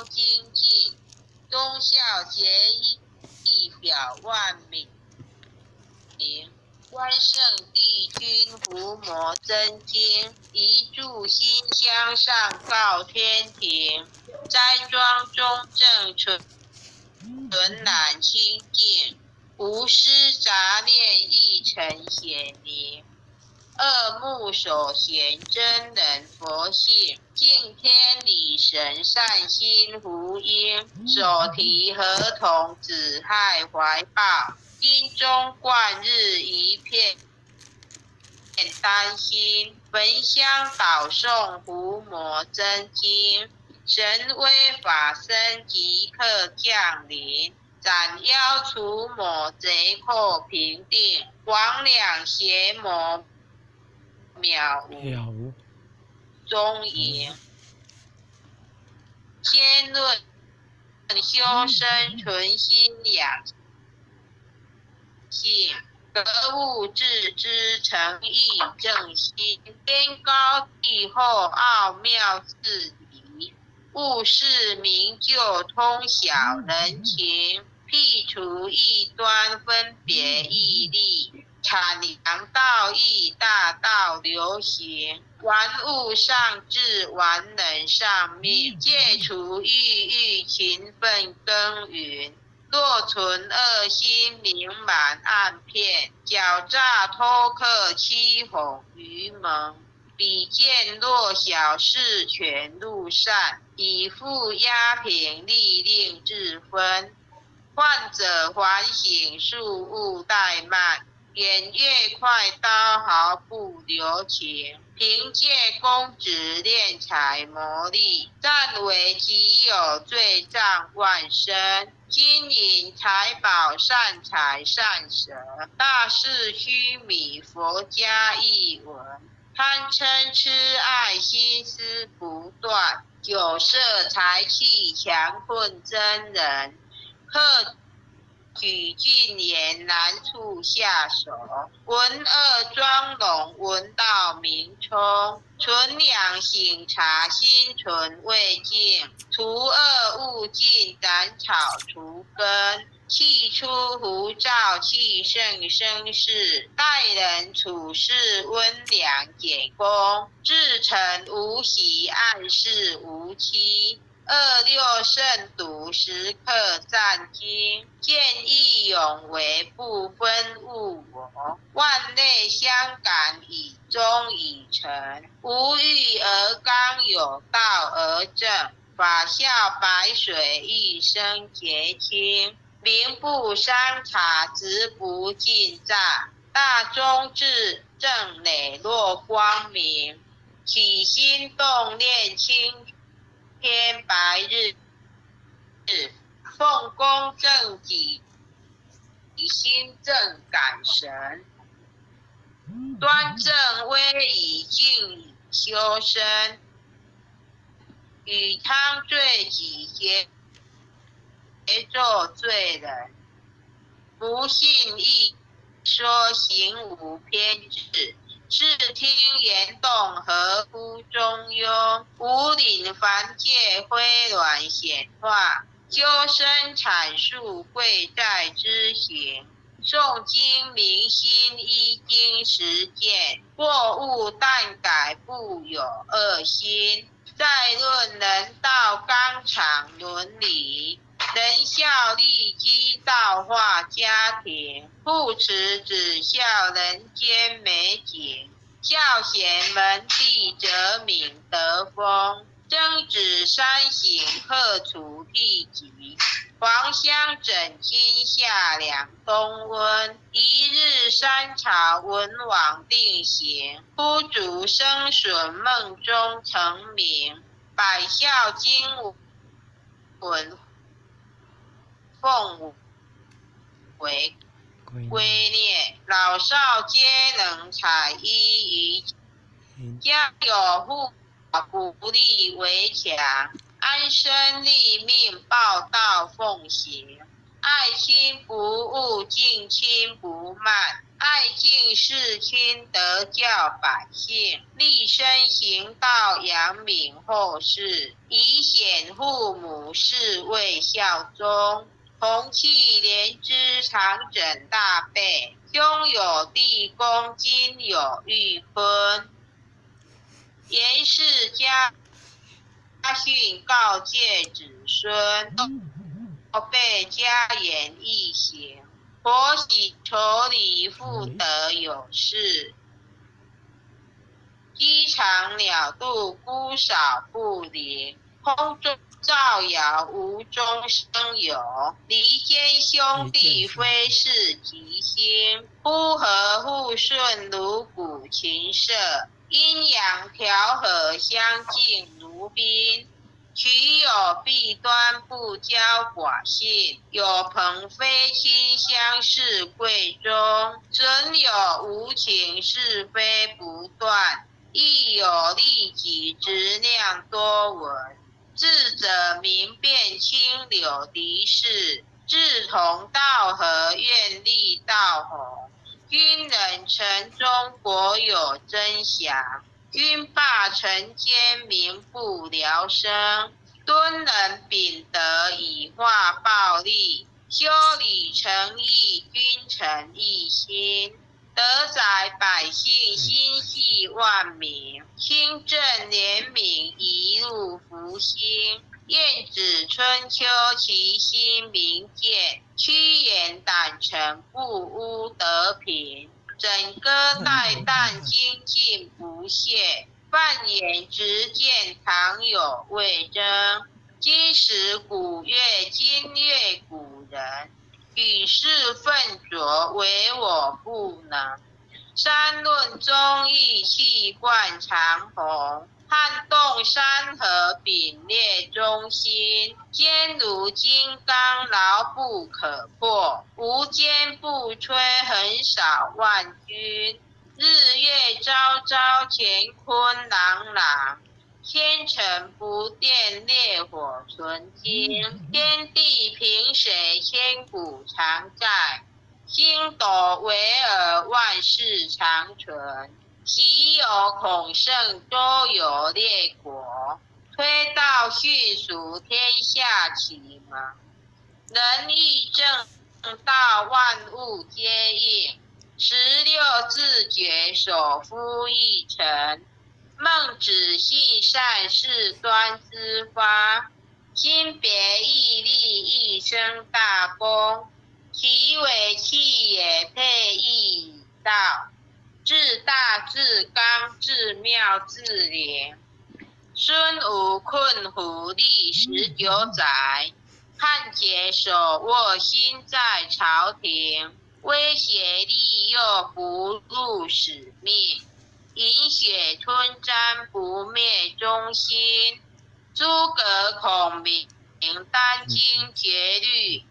精进，忠孝节义表万民。关圣帝君伏魔真经，一炷馨香上告天庭。斋庄中正纯染清净，无失杂念亦成显灵。恶目所显真人佛性，敬天理神善心福音。手提合同子亥怀抱，心中贯日一片丹心。焚香导诵伏魔真经，神威法身即刻降临。斩妖除魔贼寇平定，魍魉邪魔渺无踪影。先论修身存心养性，格物致知诚意正心。天高地厚奥妙事理，务事明就通晓人情。辟除异端分别义利，阐扬道义大道流行。玩物上志，玩人上命，戒除郁郁勤奋耕耘。若存恶心，名满暗骗，狡诈偷克，欺哄愚蒙。比见弱小事，全路善，以富压平，利令自分。患者缓醒，速勿怠慢，偃月快刀毫不留情。凭借公职敛财谋利，占为己有，罪障万生。金银财宝善财善舍，大事须弥佛家译文。贪嗔痴爱心思不断，酒色财气强困真人。克举禁言，难处下手。闻恶装聋，闻道明聪。存养醒察，心存未尽。除恶务尽，斩草除根。气出胡照，气盛生事。待人处事，温良俭恭。至诚无喜，暗示无欺。二六慎独，时刻战经。见义勇为，不分物我。万类相感，以忠以诚。无欲而刚，有道而正。法笑白水，一生洁清。名不伤察，直不尽诈。大忠至，正磊落光明。起心动念，青天白日，奉公正己，心正感神。端正威仪，静以修身。与汤罪己，节作罪人。不信义说，行无偏执。视听言动，合乎中庸。无领凡界，挥卵显化。修身阐述，贵在知行。诵经明心，依经实践。过误但改，不有恶心。再论人道纲常伦理，仁孝利基道化家庭。护持子孝，人间美景。孝贤门第，则敏德风。曾子三省，克除辟疾。黄香枕今夏，两冬温。一日三朝，文往定型。枯竹生笋，梦中成名。百孝经文，奉为圭臬。老少皆能采衣于家，有护不立为强。安身立命，报道奉行。爱亲不误，敬亲不慢。爱敬事亲，德教百姓，立身行道，扬名后世，以显父母，是谓孝忠。同气连枝，常枕大被，兄有弟恭，今有玉坤。严氏家训告诫子孙，后辈加言义行。婆媳丑礼，妇德有事。鸡肠鸟肚，姑少不灵。空中造谣，无中生有。离间兄弟，非是吉星。夫和互顺，如鼓琴瑟。阴阳调和，相敬如宾。取有弊端，不交寡信。有朋非亲，相视贵重。损有无情，是非不断。亦有利己，直量多闻。智者明辨，清柳敌视。志同道合，愿力道弘。君人臣忠，国有真祥。君霸臣奸，民不聊生。敦人秉德，以化暴力。修理诚意，君臣一心。德载百姓，心系万民。清正廉明，一路福星。晏子春秋，其心明鉴。屈原胆诚，不污德平。枕戈待旦，精进不懈。犯眼直见，常有魏征。今时古乐，今乐古人。与世奋浊，唯我不能。三论忠义，气贯长虹。撼动山河，秉列忠心。坚如金刚，牢不可破。无坚不摧，横扫万军。日月昭昭，乾坤朗朗。天成不变，烈火纯金。天地平水，千古常在。星斗巍峨，万世长存。昔有孔圣，周有列国。推道训属，天下启蒙。仁义正道，万物皆应。16字诀，首夫一诚。孟子信善，事端之发。心别毅力，一生大功。其为气也，配义以道。自大自刚，自妙自廉。孙武困虎，历19载。汉节手握，心在朝廷。威胁利诱，不辱使命。饮血吞毡，不灭忠心。诸葛孔明，殚精竭虑。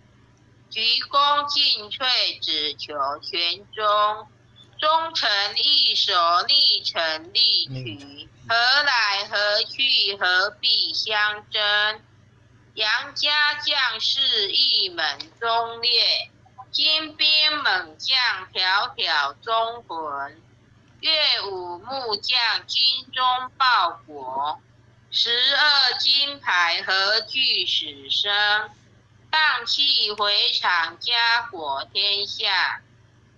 鞠躬尽瘁，只求全忠。忠臣易守，逆臣力取。何来何去，何必相争？杨家将士，一门忠烈。精兵猛将，条条忠魂。乐舞木匠，精忠报国。12金牌，何惧死生？荡气回肠，家国天下。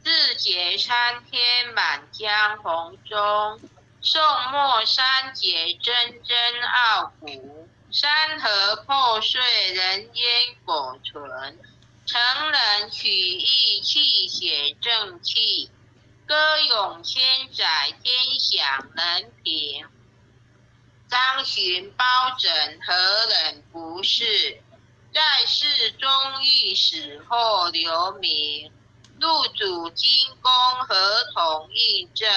自解参天，满江红中。宋末三杰，铮铮傲骨。山河破碎，人烟苟存。成人取义，泣血正气。歌咏千载，天响能平。张巡包拯，何忍不是？在世忠义，死后留名。入主金宫，合同印证。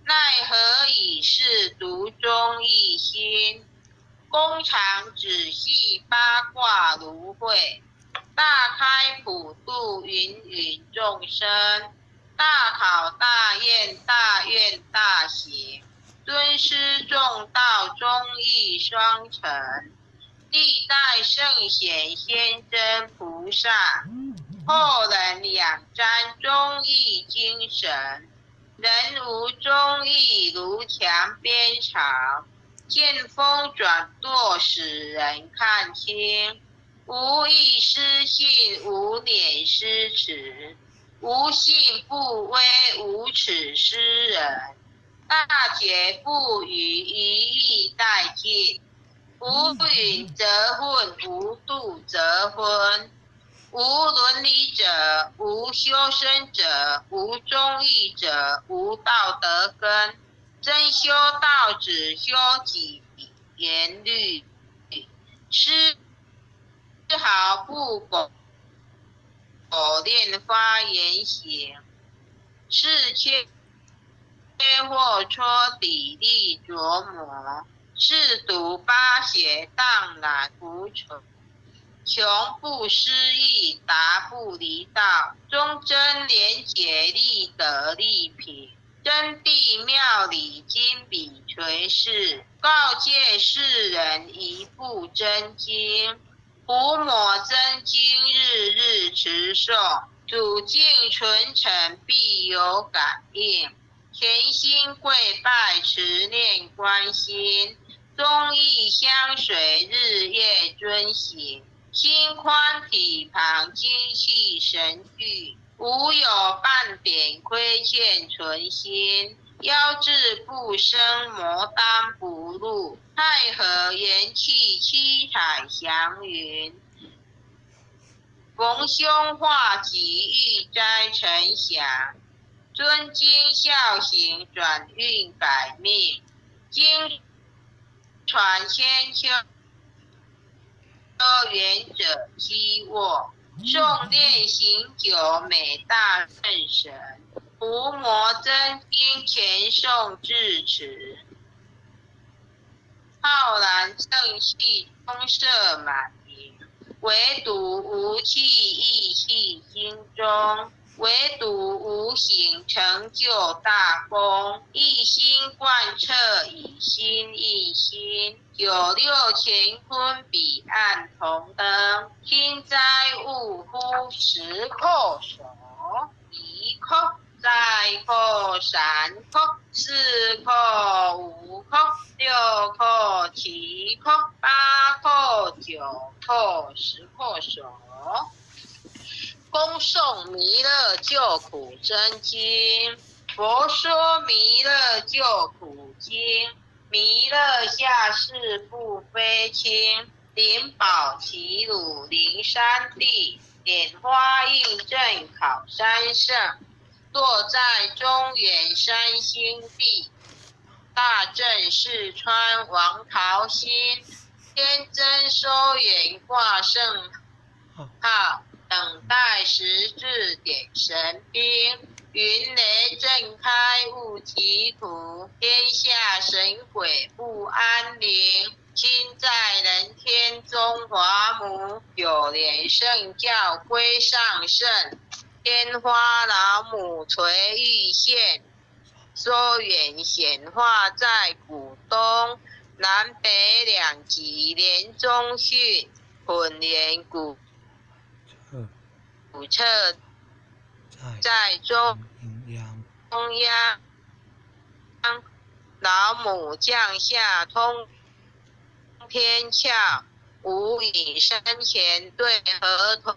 奈何已是独钟一心？弓长子细，八卦如会。大开普度，芸芸众生。大考大验，大愿大行。尊师重道，忠义双成。历代圣贤先真菩萨，后人仰瞻忠义精神，人无忠义如墙边草，见风转舵使人看清，无义失信，无脸失齿，无信不威，无耻失人，大节不渝，一义殆尽，无允则混，无度则昏，无伦理者，无修身者，无忠义者，无道德根。真修道只修己言律，丝毫不苟练发言行，是切或戳砥砺琢磨，是读八邪荡然无存。穷不失义，达不离道，忠贞廉洁，立德立品，真谛妙理，金笔垂示，告诫世人一部真经，胡抹真经，日日持诵，主境纯诚，必有感应，虔心跪拜，持念观心，忠义相随，日夜遵行，心宽体庞，精细神具，无有半点亏欠存心，腰志不生，魔当不入，太和元气，七彩祥云，逢凶化吉，遇灾成祥，尊经孝行，转运改命，经传千秋，远者积卧，诵念行久，美大圣神，胡摩真经，前诵至此，浩然正气，通摄满盈，唯独无气，意气心中，唯独无形，成就大功，一心贯彻，以心印心，九六乾坤彼岸同登，天灾勿忽，时叩首，一叩再叩三叩四叩五叩六叩七叩八叩九叩十叩首，恭诵弥勒救苦真经，佛说弥勒救苦经，弥勒下世不非轻，灵宝齐鲁灵山地，莲花印证考山胜，落在中原山心地，大正四川王桃心，天真收圆挂圣号，等待十字点神兵，云雷震开雾歧途，天下神鬼不安宁，亲在人天中华母，九莲圣教归上圣，天花老母垂玉线，缩远显化在古东，南北两极连中训，混连古彻在中央，老母降下通天窍，无以生前对合同，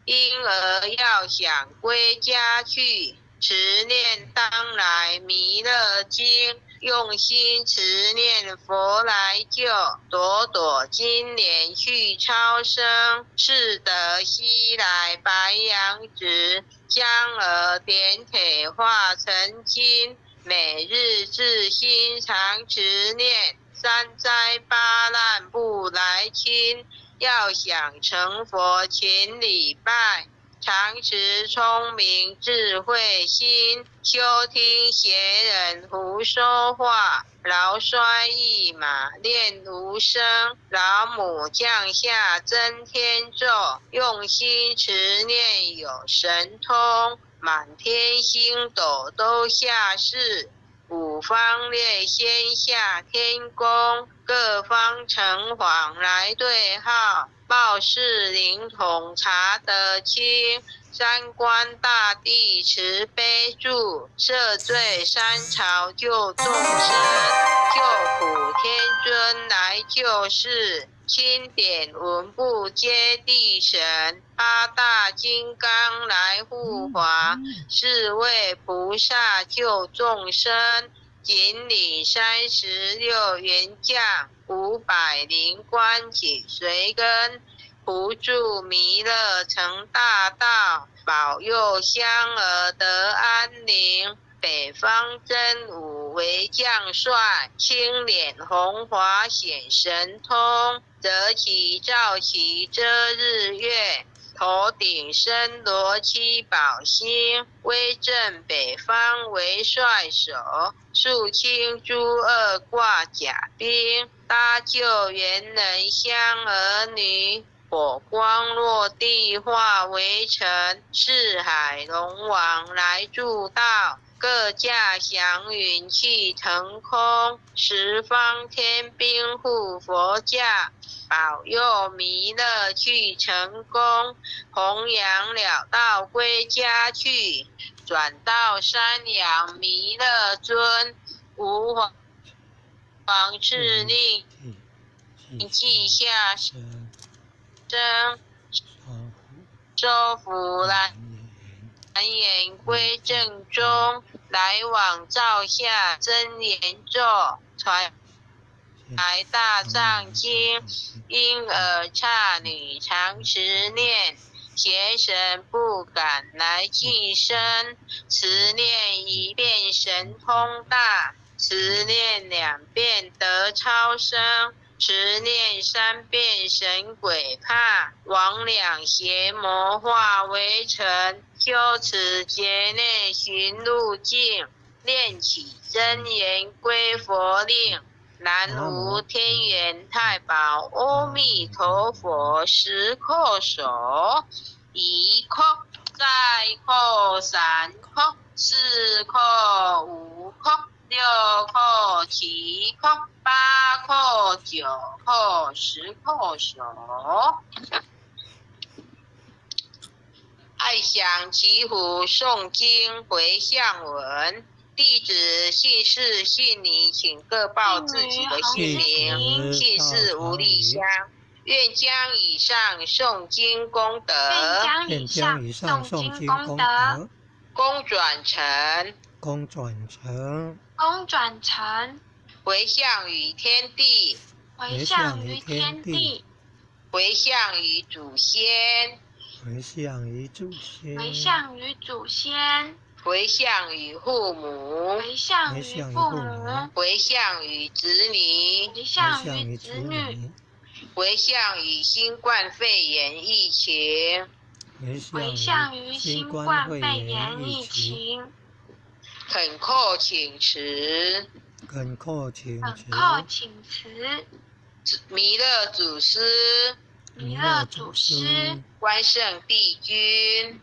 因而要想归家去，持念当来弥勒经，用心持念佛来救，朵朵金莲续超生，是得西来白羊子，将儿点腿化成金，每日自心常持念，三灾八难不来侵，要想成佛勤礼拜，常持聪明智慧心，休听邪人胡说话，劳衰一马练无声，老母降下真天咒，用心持念有神通，满天星斗都下世，五方列仙下天宫，各方城隍来对号，报事灵统查得清。三官大帝慈悲助，赦罪三朝救众生，救苦天尊来救世。钦点文部接地神，八大金刚来护华，四位菩萨救众生。锦鲤36员将，500灵官紧随跟，普助弥勒成大道，保佑香儿得安宁。北方真武为将帅，青脸红华显神通，择其照其遮日月，头顶身罗七宝星，威震北方为帅首，肃清诸恶挂甲兵，搭救猿人香儿女，火光落地化为尘，四海龙王来助道，各驾祥云气腾空，十方天兵护佛驾，保佑弥勒去成功，弘扬了道归家去，转到山阳弥勒尊，吾皇敕令记下生周福来言归正中，来往照下真言咒，传来大藏经，因耳刹女常持念，邪神不敢来近身，持念一遍神通大，持念2遍得超生，持念3遍神鬼怕，魍魉邪魔化为尘，修持劫内寻路径，念起真言归佛令。南无天元太保阿弥陀佛，10叩首，1叩，再叩3叩，4叩5叩，6叩7叩，8叩9叩，10叩首。爱想祈福诵经回向文。弟子姓氏姓名，请各报自己的姓名、姓氏无力香。愿将以上诵经功德，功转成，回向于天地，回向于祖先，回向于父母，回向于子女，回向于新冠肺炎疫情，恳叩请辞，弥勒祖师，关圣帝君，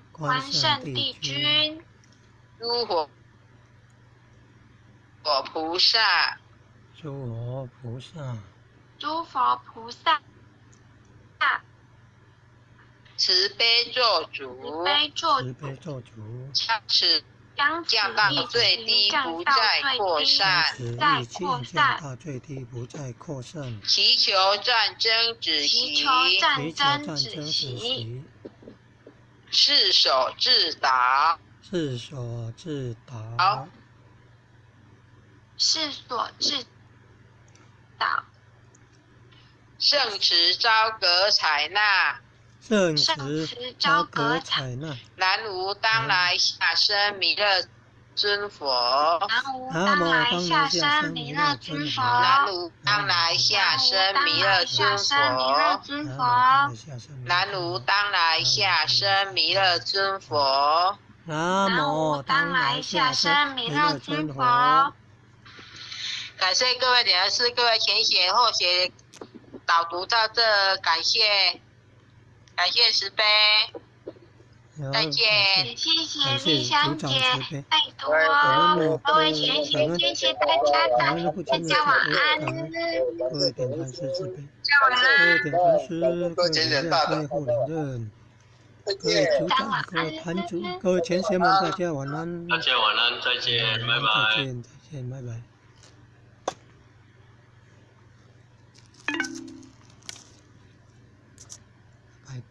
诸佛菩萨，慈悲做主，降到最低，不再扩散，祈求战争止息，誓守自导，圣慈昭格采纳，南无当来下生弥勒尊佛，南无当来下生弥勒尊佛，南无当来下生弥勒尊佛，南无当来下生弥勒尊佛，南无当来下生弥勒尊佛。感谢各位点师，各位前写后写导读到这，感谢慈悲。再见。感谢组长慈悲，拜托，各位全体，谢谢大家的，大家晚安。各位点传师慈悲，晚安。各位点传师，各位领队，各位护领任，各位组长，各位团组，各位前学们，大家晚安。大家晚安，再见，拜拜。再见，拜拜。拜拜。